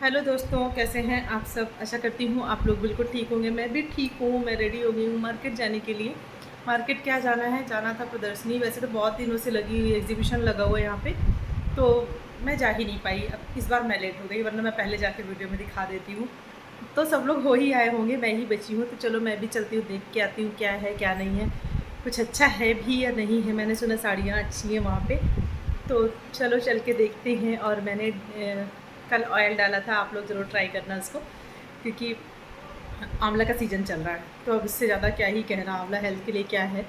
Hello दोस्तों, कैसे हैं आप सब। आशा करती हूँ आप लोग बिल्कुल ठीक होंगे। मैं भी ठीक हूँ। मैं रेडी हो गई हूँ मार्केट जाने के लिए। मार्केट क्या जाना है, जाना था प्रदर्शनी। वैसे तो बहुत दिनों से लगी हुई एग्जीबिशन लगा हुआ है यहाँ पे, तो मैं जा ही नहीं पाई। अब इस बार मैं लेट हो गई, वरना मैं पहले जाके वीडियो में दिखा देती हूँ। तो सब लोग हो ही आए होंगे, मैं ही बची हूँ। तो चलो मैं भी चलती हूँ, देख के आती हूँ क्या है क्या नहीं है, कुछ अच्छा है भी या नहीं है। मैंने सुना साड़ियाँ अच्छी हैं वहाँ पे, तो चलो चल के देखते हैं। और मैंने कल ऑयल डाला था, आप लोग ज़रूर ट्राई करना उसको, क्योंकि आंवला का सीज़न चल रहा है। तो अब इससे ज़्यादा क्या ही कहना, आंवला हेल्थ के लिए क्या है।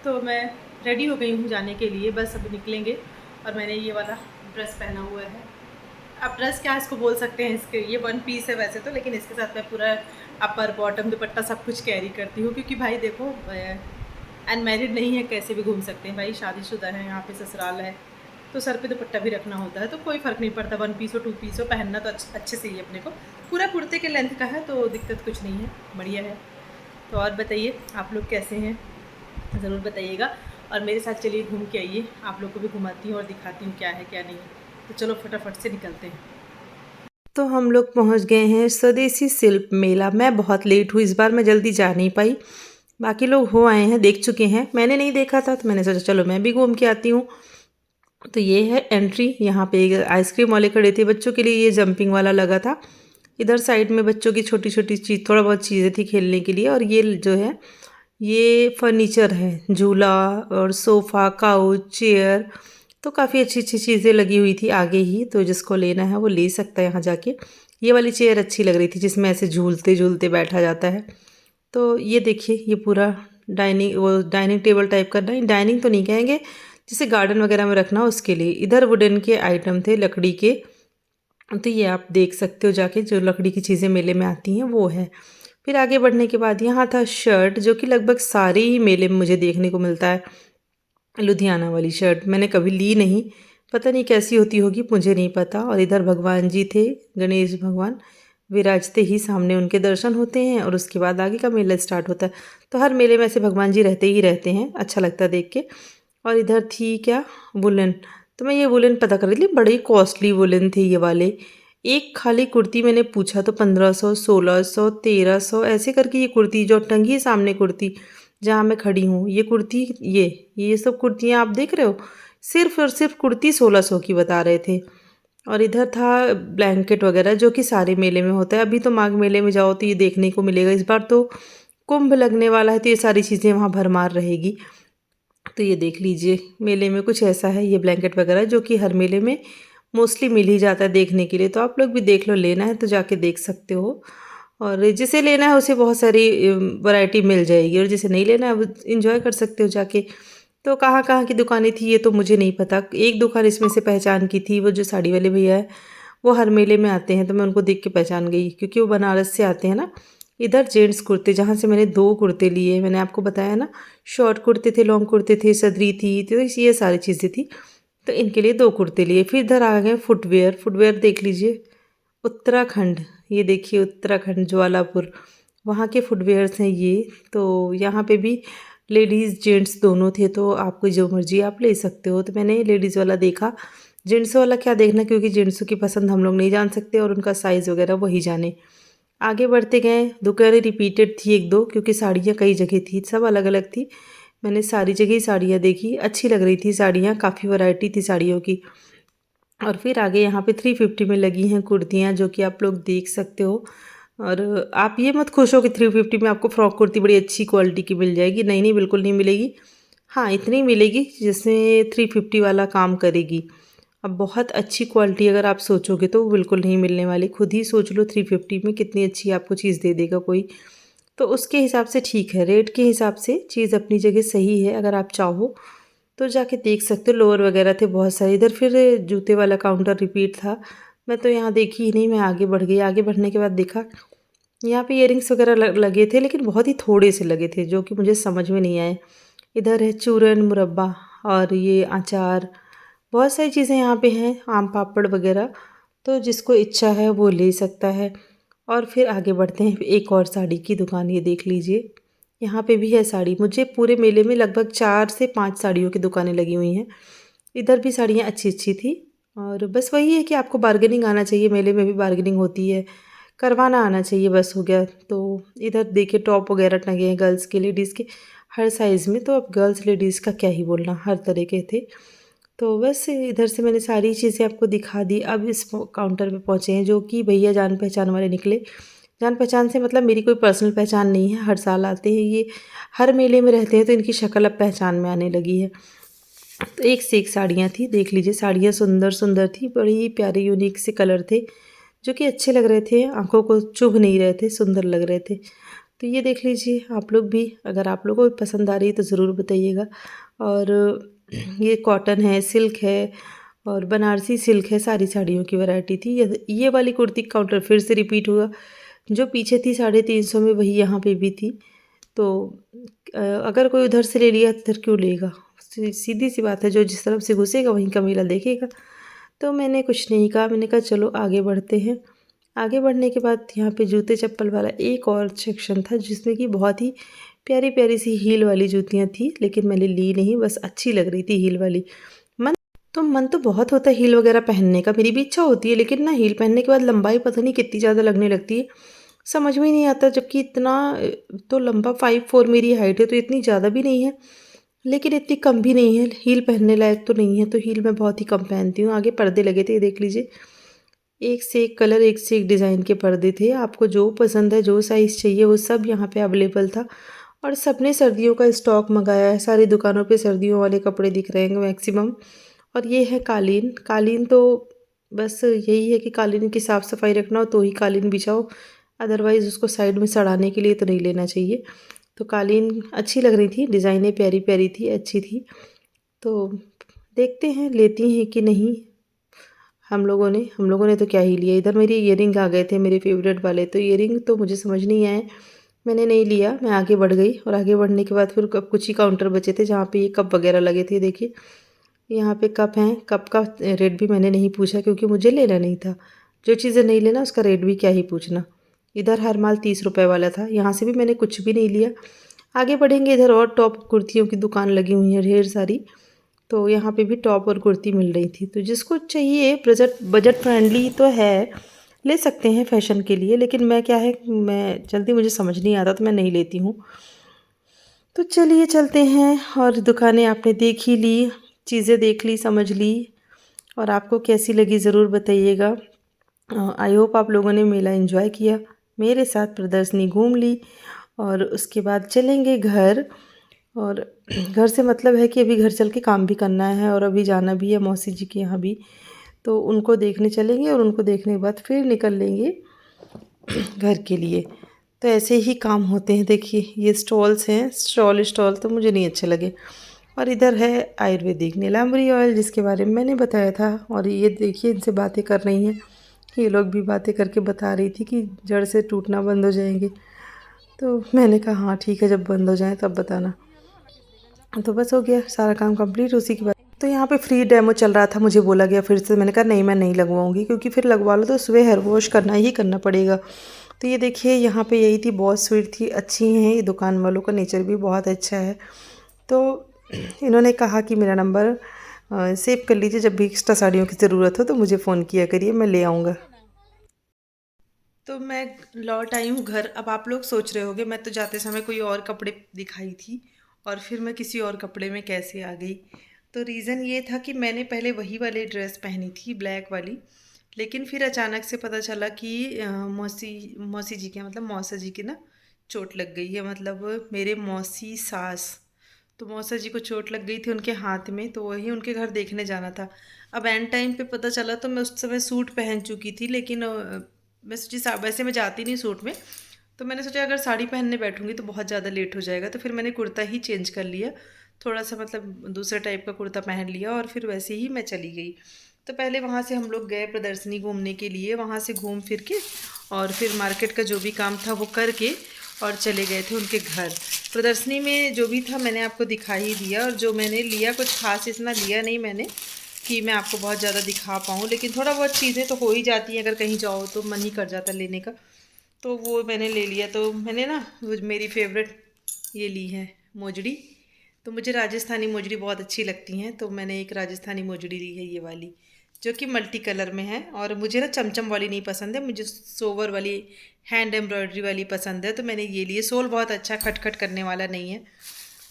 तो मैं रेडी हो गई हूँ जाने के लिए, बस अब निकलेंगे। और मैंने ये वाला ड्रेस पहना हुआ है। अब ड्रेस क्या इसको बोल सकते हैं, इसके ये वन पीस है वैसे तो, लेकिन इसके साथ मैं पूरा अपर बॉटम दुपट्टा सब कुछ कैरी करती हूँ, क्योंकि भाई देखो अनमैरिड नहीं है, कैसे भी घूम सकते हैं भाई। शादीशुदा है, यहाँ पे ससुराल है, तो सर पे दुपट्टा भी रखना होता है। तो कोई फ़र्क नहीं पड़ता, वन पीस हो टू पीस हो, पहनना तो अच्छे से ही है अपने को। पूरा कुर्ते के लेंथ का है, तो दिक्कत कुछ नहीं है, बढ़िया है। तो और बताइए आप लोग कैसे हैं, ज़रूर बताइएगा। और मेरे साथ चलिए घूम के आइए, आप लोग को भी घुमाती हूँ और दिखाती हूँ क्या है क्या नहीं है। तो चलो फटाफट से निकलते हैं। तो हम लोग पहुंच गए हैं स्वदेशी शिल्प मेला। मैं बहुत लेट हुई इस बार, मैं जल्दी जा नहीं पाई। बाकी लोग हो आए हैं, देख चुके हैं। मैंने नहीं देखा था तो मैंने सोचा चलो मैं भी घूम के आती हूँ। तो ये है एंट्री। यहाँ पे एक आइसक्रीम वाले खड़े थे, बच्चों के लिए ये जंपिंग वाला लगा था। इधर साइड में बच्चों की छोटी छोटी चीज़, थोड़ा बहुत चीज़ें थी खेलने के लिए। और ये जो है ये फर्नीचर है, झूला और सोफ़ा, काउच, चेयर। तो काफ़ी अच्छी अच्छी चीज़ें लगी हुई थी आगे ही, तो जिसको लेना है वो ले सकता है यहाँ जाके। ये वाली चेयर अच्छी लग रही थी, जिसमें ऐसे झूलते झूलते बैठा जाता है। तो ये देखिए, ये पूरा डाइनिंग टेबल टाइप का, नहीं डाइनिंग तो नहीं कहेंगे, जैसे गार्डन वगैरह में रखना उसके लिए। इधर वुडन के आइटम थे, लकड़ी के। तो ये आप देख सकते हो जाके, जो लकड़ी की चीज़ें मेले में आती हैं वो है। फिर आगे बढ़ने के बाद यहाँ था शर्ट, जो कि लगभग सारे ही मेले में मुझे देखने को मिलता है। लुधियाना वाली शर्ट मैंने कभी ली नहीं, पता नहीं कैसी होती होगी, मुझे नहीं पता। और इधर भगवान जी थे, गणेश भगवान विराजते ही सामने उनके दर्शन होते हैं, और उसके बाद आगे का मेला स्टार्ट होता है। तो हर मेले में ऐसे भगवान जी रहते ही रहते हैं, अच्छा लगता है देख के। और इधर थी क्या, वुलन। तो मैं ये वुलन पता कर रही थी, बड़े कॉस्टली वुलन थे ये वाले। एक खाली कुर्ती मैंने पूछा तो 1500, 1600, 1300 ऐसे करके ये कुर्ती जो टंगी है सामने, कुर्ती जहाँ मैं खड़ी हूँ, ये कुर्ती, ये सब कुर्तियाँ आप देख रहे हो, सिर्फ और सिर्फ कुर्ती 1600 की बता रहे थे। और इधर था ब्लैंकेट वगैरह, जो कि सारे मेले में होता है। अभी तो माघ मेले में जाओ तो ये देखने को मिलेगा। इस बार तो कुंभ लगने वाला है, तो ये सारी चीज़ें वहाँ भरमार रहेगी। तो ये देख लीजिए, मेले में कुछ ऐसा है, ये ब्लैंकेट वगैरह जो कि हर मेले में मोस्टली मिल ही जाता है देखने के लिए। तो आप लोग भी देख लो, लेना है तो जाके देख सकते हो। और जिसे लेना है उसे बहुत सारी वैरायटी मिल जाएगी, और जिसे नहीं लेना है वो इंजॉय कर सकते हो जाके। तो कहाँ कहाँ की दुकानें थी ये तो मुझे नहीं पता। एक दुकान इसमें से पहचान की थी, वो जो साड़ी वाले भैया है, वो हर मेले में आते हैं, तो मैं उनको देख के पहचान गई, क्योंकि वो बनारस से आते हैं ना। इधर जेंट्स कुर्ते, जहाँ से मैंने 2 कुर्ते लिए, मैंने आपको बताया ना, शॉर्ट कुर्ते थे, लॉन्ग कुर्ते थे, सदरी थी, तो ये सारी चीज़ें थी। तो इनके लिए 2 कुर्ते लिए। फिर इधर आ गए फुटवियर। फुटवियर देख लीजिए, उत्तराखंड, ये देखिए उत्तराखंड ज्वालापुर, वहाँ के फुटवियर्स हैं ये। तो यहाँ पे भी लेडीज़ जेंट्स दोनों थे, तो आपको जो मर्जी आप ले सकते हो। तो मैंने लेडीज़ वाला देखा, जेंट्स वाला क्या देखना, क्योंकि जेंट्सों की पसंद हम लोग नहीं जान सकते, और उनका साइज़ वगैरह वही जाने। आगे बढ़ते गए, दुकानें रिपीटेड थी एक दो, क्योंकि साड़ियाँ कई जगह थी, सब अलग अलग थी। मैंने सारी जगह ही साड़ियाँ देखी, अच्छी लग रही थी साड़ियाँ, काफ़ी वैरायटी थी साड़ियों की। और फिर आगे यहाँ पे 350 में लगी हैं कुर्तियाँ, जो कि आप लोग देख सकते हो। और आप ये मत खुश हो कि 350 में आपको फ्रॉक कुर्ती बड़ी अच्छी क्वालिटी की मिल जाएगी, नहीं नहीं, बिल्कुल नहीं मिलेगी। हाँ, इतनी मिलेगी जिसमें 350 वाला काम करेगी। अब बहुत अच्छी क्वालिटी अगर आप सोचोगे तो वो बिल्कुल नहीं मिलने वाली। खुद ही सोच लो 350 में कितनी अच्छी आपको चीज़ दे देगा कोई। तो उसके हिसाब से ठीक है, रेट के हिसाब से चीज़ अपनी जगह सही है। अगर आप चाहो तो जाके देख सकते हो। लोअर वगैरह थे बहुत सारे। इधर फिर जूते वाला काउंटर रिपीट था, मैं तो यहाँ देखी ही नहीं, मैं आगे बढ़ गई। आगे बढ़ने के बाद देखा यहाँ पे इयररिंग्स वगैरह लगे थे, लेकिन बहुत ही थोड़े से लगे थे, जो कि मुझे समझ में नहीं आए। इधर है चूरन, मुरब्बा और ये अचार, बहुत सारी चीज़ें यहाँ पे हैं, आम पापड़ वगैरह। तो जिसको इच्छा है वो ले सकता है। और फिर आगे बढ़ते हैं, एक और साड़ी की दुकान, ये देख लीजिए, यहाँ पे भी है साड़ी। मुझे पूरे मेले में लगभग 4 से 5 साड़ियों की दुकानें लगी हुई हैं। इधर भी साड़ियाँ अच्छी अच्छी थी। और बस वही है कि आपको बार्गेनिंग आना चाहिए, मेले में भी बार्गेनिंग होती है, करवाना आना चाहिए, बस हो गया। तो इधर देखिए टॉप वगैरह टंगे हैं गर्ल्स के, लेडीज़ के, हर साइज़ में। तो अब गर्ल्स लेडीज़ का क्या ही बोलना, हर तरह के थे। तो बस इधर से मैंने सारी चीज़ें आपको दिखा दी। अब इस काउंटर पे पहुँचे हैं जो कि भैया जान पहचान वाले निकले। जान पहचान से मतलब मेरी कोई पर्सनल पहचान नहीं है, हर साल आते हैं ये, हर मेले में रहते हैं, तो इनकी शक्ल अब पहचान में आने लगी है। तो एक से एक साड़ियाँ थी, देख लीजिए साड़ियाँ सुंदर सुंदर थी, बड़ी ही प्यारे यूनिक से कलर थे जो कि अच्छे लग रहे थे, आँखों को चुभ नहीं रहे थे, सुंदर लग रहे थे। तो ये देख लीजिए आप लोग भी, अगर आप लोगों को पसंद आ रही है तो ज़रूर बताइएगा। और ये कॉटन है, सिल्क है और बनारसी सिल्क है, सारी साड़ियों की वैरायटी थी। ये वाली कुर्ती काउंटर फिर से रिपीट हुआ, जो पीछे थी 350 में वही यहाँ पे भी थी। तो अगर कोई उधर से ले लिया तो इधर क्यों लेगा? सीधी सी बात है, जो जिस तरफ से घुसेगा वहीं का मेला देखेगा। तो मैंने कुछ नहीं कहा, मैंने कहा चलो आगे बढ़ते हैं। आगे बढ़ने के बाद यहाँ पे जूते चप्पल वाला एक और सेक्शन था जिसमें कि बहुत ही प्यारी प्यारी सी हील वाली जूतियाँ थी, लेकिन मैंने ली नहीं, बस अच्छी लग रही थी हील वाली। मन तो बहुत होता है हील वगैरह पहनने का, मेरी भी इच्छा होती है, लेकिन ना हील पहनने के बाद लंबाई पता नहीं कितनी ज़्यादा लगने लगती है, समझ में ही नहीं आता। जबकि इतना तो लंबा 5'4" मेरी हाइट है, तो इतनी ज़्यादा भी नहीं है, लेकिन इतनी कम भी नहीं है, हील पहनने लायक तो नहीं है। तो हील मैं बहुत ही कम पहनती हूँ। आगे पर्दे लगे थे, ये देख लीजिए, एक से एक कलर, एक से एक डिज़ाइन के पर्दे थे। आपको जो पसंद है, जो साइज़ चाहिए, वो सब यहाँ पे अवेलेबल था। और सबने सर्दियों का स्टॉक मंगाया है, सारी दुकानों पे सर्दियों वाले कपड़े दिख रहे हैं मैक्सिमम। और ये है कालीन। कालीन तो बस यही है कि कालीन की साफ़ सफाई रखना हो तो ही कालीन बिछाओ, अदरवाइज़ उसको साइड में सड़ाने के लिए तो नहीं लेना चाहिए। तो कालीन अच्छी लग रही थी, डिज़ाइनें प्यारी प्यारी थी, अच्छी थी। तो देखते हैं लेती हैं कि नहीं। हम लोगों ने तो क्या ही लिया। इधर मेरे इयररिंग आ गए थे, मेरे फेवरेट वाले, तो इयररिंग तो मुझे समझ नहीं आए, मैंने नहीं लिया। मैं आगे बढ़ गई और आगे बढ़ने के बाद फिर कुछ ही काउंटर बचे थे जहाँ पे ये कप वगैरह लगे थे। देखिए यहाँ पे कप हैं, कप का रेट भी मैंने नहीं पूछा क्योंकि मुझे लेना नहीं था। जो चीज़ें नहीं लेना उसका रेट भी क्या ही पूछना। इधर हर माल 30 रुपए वाला था, यहाँ से भी मैंने कुछ भी नहीं लिया। आगे बढ़ेंगे, इधर और टॉप कुर्तियों की दुकान लगी हुई है ढेर सारी। तो यहाँ पे भी टॉप और कुर्ती मिल रही थी, तो जिसको चाहिए बजट बजट फ्रेंडली तो है, ले सकते हैं फ़ैशन के लिए। लेकिन मैं क्या है, मैं जल्दी मुझे समझ नहीं आता तो मैं नहीं लेती हूँ। तो चलिए चलते हैं, और दुकानें आपने देख ही ली, चीज़ें देख ली, समझ ली, और आपको कैसी लगी ज़रूर बताइएगा। आई होप आप लोगों ने मेला एंजॉय किया, मेरे साथ प्रदर्शनी घूम ली, और उसके बाद चलेंगे घर। और घर से मतलब है कि अभी घर चल के काम भी करना है और अभी जाना भी है मौसी जी के यहाँ भी, तो उनको देखने चलेंगे और उनको देखने के बाद फिर निकल लेंगे घर के लिए। तो ऐसे ही काम होते हैं। देखिए ये स्टॉल्स हैं, स्टॉल तो मुझे नहीं अच्छे लगे। और इधर है आयुर्वेदिक नीलांबरी ऑयल, जिसके बारे में मैंने बताया था। और ये देखिए इनसे बातें कर रही हैं, ये लोग भी बातें करके बता रही थी कि जड़ से टूटना बंद हो जाएंगे। तो मैंने कहा हाँ ठीक है, जब बंद हो जाए तब बताना। तो बस हो गया सारा काम कंप्लीट उसी के बाद। तो यहाँ पे फ्री डेमो चल रहा था, मुझे बोला गया फिर से, मैंने कहा नहीं मैं नहीं लगवाऊंगी, क्योंकि फिर लगवा लो तो सुबह हेयर वॉश करना ही करना पड़ेगा। तो ये देखिए यहाँ पे यही थी, बहुत स्वीट थी, अच्छी हैं ये दुकान वालों का, नेचर भी बहुत अच्छा है। तो इन्होंने कहा कि मेरा नंबर सेव कर लीजिए, जब भी एक्स्ट्रा साड़ियों की ज़रूरत हो तो मुझे फ़ोन किया करिए, मैं ले आऊँगा। तो मैं लौट आई हूँ घर। अब आप लोग सोच रहे होंगे मैं तो जाते समय कोई और कपड़े दिखाई थी और फिर मैं किसी और कपड़े में कैसे आ गई। तो रीज़न ये था कि मैंने पहले वही वाली ड्रेस पहनी थी, ब्लैक वाली, लेकिन फिर अचानक से पता चला कि मौसी मौसी जी के, मतलब मौसा जी के ना चोट लग गई है, मतलब मेरे मौसी सास। तो मौसा जी को चोट लग गई थी उनके हाथ में, तो वही उनके घर देखने जाना था। अब एंड टाइम पे पता चला, तो मैं उस समय सूट पहन चुकी थी, लेकिन मैं सोची वैसे मैं जाती नहीं सूट में, तो मैंने सोचा अगर साड़ी पहनने बैठूंगी तो बहुत ज़्यादा लेट हो जाएगा, तो फिर मैंने कुर्ता ही चेंज कर लिया, थोड़ा सा मतलब दूसरे टाइप का कुर्ता पहन लिया और फिर वैसे ही मैं चली गई। तो पहले वहाँ से हम लोग गए प्रदर्शनी घूमने के लिए, वहाँ से घूम फिर के और फिर मार्केट का जो भी काम था वो करके और चले गए थे उनके घर। प्रदर्शनी में जो भी था मैंने आपको दिखा ही दिया, और जो मैंने लिया कुछ खास इतना लिया नहीं मैंने कि मैं आपको बहुत ज़्यादा दिखा पाऊँ, लेकिन थोड़ा बहुत चीज़ें तो हो ही जाती हैं, अगर कहीं जाओ तो मन ही कर जाता है लेने का, तो वो मैंने ले लिया। तो मैंने ना वो मेरी फेवरेट ये ली है मोजड़ी, तो मुझे राजस्थानी मोजड़ी बहुत अच्छी लगती हैं, तो मैंने एक राजस्थानी मोजड़ी ली है ये वाली, जो कि मल्टी कलर में है। और मुझे ना चमचम वाली नहीं पसंद है, मुझे सोवर वाली हैंड एम्ब्रॉयडरी वाली पसंद है, तो मैंने ये लिए। सोल बहुत अच्छा खटखट करने वाला नहीं है,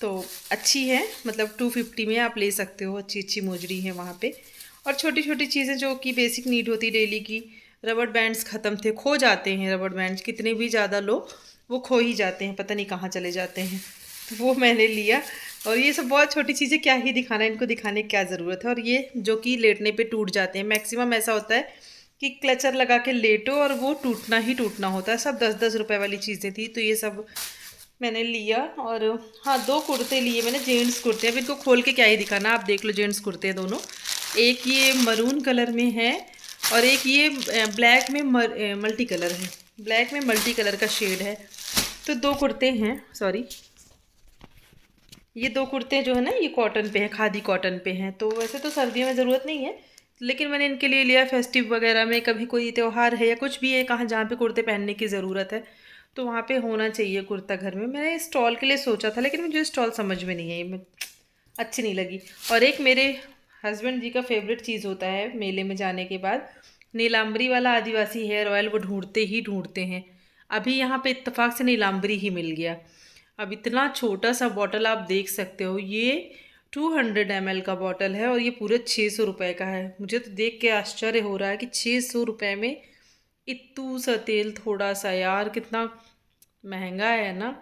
तो अच्छी है, मतलब 250 में आप ले सकते हो। अच्छी अच्छी मोजरी है वहाँ पे। और छोटी छोटी चीज़ें जो कि बेसिक नीड होती है डेली की। रबड़ बैंड्स ख़त्म थे, खो जाते हैं रबड़ बैंड्स, कितने भी ज़्यादा लो वो खो ही जाते हैं, पता नहीं कहाँ चले जाते हैं। तो वो मैंने लिया। और ये सब बहुत छोटी चीज़ें, क्या ही दिखाना, इनको दिखाने की क्या ज़रूरत है। और ये जो कि लेटने पे टूट जाते हैं, मैक्सिमम ऐसा होता है कि क्लचर लगा के लेटो और वो टूटना ही टूटना होता है। सब 10-10 रुपए वाली चीज़ें थी, तो ये सब मैंने लिया। और हाँ, 2 कुर्ते लिए मैंने, जेंट्स कुर्ते। अब इनको खोल के क्या ही दिखाना, आप देख लो। जेंट्स कुर्ते हैं दोनों, एक ये मरून कलर में है और एक ये ब्लैक में मल्टी कलर है, ब्लैक में मल्टी कलर का शेड है। तो 2 कुर्ते हैं, सॉरी, ये 2 कुर्ते जो है ना, ये कॉटन पे है, खादी कॉटन पे हैं। तो वैसे तो सर्दियों में ज़रूरत नहीं है, लेकिन मैंने इनके लिए लिया। फेस्टिव वगैरह में, कभी कोई त्यौहार है या कुछ भी है कहाँ जहाँ पे कुर्ते पहनने की ज़रूरत है, तो वहाँ पे होना चाहिए कुर्ता घर में। मैंने स्टॉल के लिए सोचा था, लेकिन मुझे स्टॉल समझ में नहीं आई, अच्छी नहीं लगी। और एक मेरे हस्बैंड जी का फेवरेट चीज़ होता है मेले में जाने के बाद, नीलाम्बरी वाला आदिवासी हेयर ऑयल, वो ढूंढते ही ढूंढते हैं। अभी यहाँ पे इत्तेफाक से नीलाम्बरी ही मिल गया। अब इतना छोटा सा बॉटल आप देख सकते हो, ये 200 ml का बॉटल है और ये पूरे 600 रुपये का है। मुझे तो देख के आश्चर्य हो रहा है कि 600 रुपये में इतू सा तेल, थोड़ा सा, यार कितना महंगा है ना।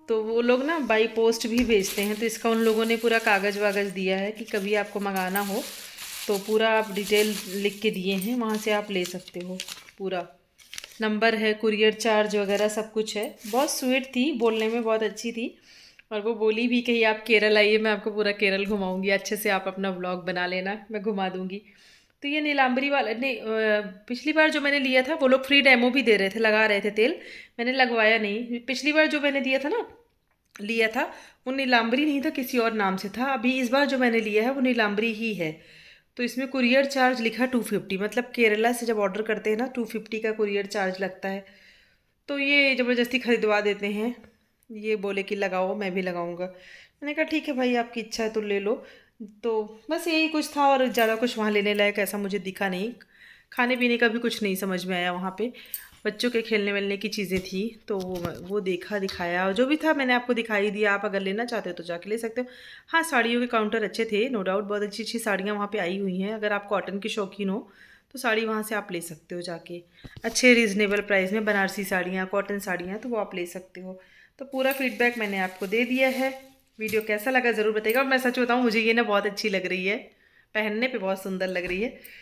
तो वो लोग ना बाई पोस्ट भी भेजते हैं, तो इसका उन लोगों ने पूरा कागज़ वागज़ दिया है कि कभी आपको मंगाना हो तो पूरा आप डिटेल लिख के दिए हैं, वहाँ से आप ले सकते हो। पूरा नंबर है, कुरियर चार्ज वगैरह सब कुछ है। बहुत स्वीट थी, बोलने में बहुत अच्छी थी। और वो बोली भी कि आप केरल आइए, मैं आपको पूरा केरल घुमाऊंगी, अच्छे से आप अपना व्लॉग बना लेना, मैं घुमा दूंगी। तो ये नीलाम्बरी वाला नहीं, पिछली बार जो मैंने लिया था वो लोग फ्री डेमो भी दे रहे थे, लगा रहे थे तेल, मैंने लगवाया नहीं। पिछली बार जो मैंने दिया था ना, लिया था, वो नीलाम्बरी नहीं था, किसी और नाम से था। अभी इस बार जो मैंने लिया है वो नीलाम्बरी ही है। तो इसमें कुरियर चार्ज लिखा 250, मतलब केरला से जब ऑर्डर करते हैं ना 250 का कुरियर चार्ज लगता है। तो ये ज़बरदस्ती खरीदवा देते हैं, ये बोले कि लगाओ, मैं भी लगाऊंगा। मैंने कहा ठीक है भाई, आपकी इच्छा है तो ले लो। तो बस यही कुछ था, और ज़्यादा कुछ वहाँ लेने लायक ऐसा मुझे दिखा नहीं। खाने पीने का भी कुछ नहीं समझ में आया वहाँ पे। बच्चों के खेलने वेलने की चीज़ें थी, तो वो देखा दिखाया, और जो भी था मैंने आपको दिखाई दिया। आप अगर लेना चाहते हो तो जाके ले सकते हो। हाँ, साड़ियों के काउंटर अच्छे थे, नो डाउट, बहुत अच्छी अच्छी साड़ियाँ वहाँ पे आई हुई हैं। अगर आप कॉटन की शौकीन हो तो साड़ी वहाँ से आप ले सकते हो जाके, अच्छे रीज़नेबल प्राइस में। बनारसी साड़ियाँ, कॉटन साड़ियाँ, तो वो आप ले सकते हो। तो पूरा फीडबैक मैंने आपको दे दिया है। वीडियो कैसा लगा ज़रूर बताइएगा। और मैं सच बताऊँ, मुझे ये ना बहुत अच्छी लग रही है, पहनने पे बहुत सुंदर लग रही है।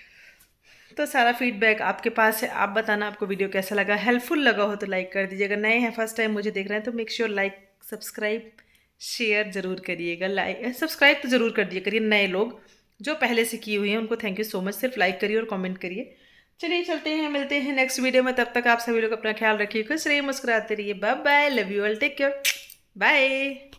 तो सारा फीडबैक आपके पास है, आप बताना आपको वीडियो कैसा लगा। हेल्पफुल लगा हो तो लाइक कर दीजिएगा। नए हैं, फर्स्ट टाइम मुझे देख रहे हैं, तो make sure like, subscribe, share ज़रूर करिएगा। लाइक सब्सक्राइब तो ज़रूर कर दिया करिए। नए लोग जो पहले से किए हुए हैं उनको थैंक यू सो मच। सिर्फ लाइक करिए और कमेंट करिए। चलिए चलते हैं, मिलते हैं नेक्स्ट वीडियो में। तब तक आप सभी लोग अपना ख्याल रखिए, खुश रहिए, मुस्कुराते रहिए। Bye bye, love you all, take care, bye.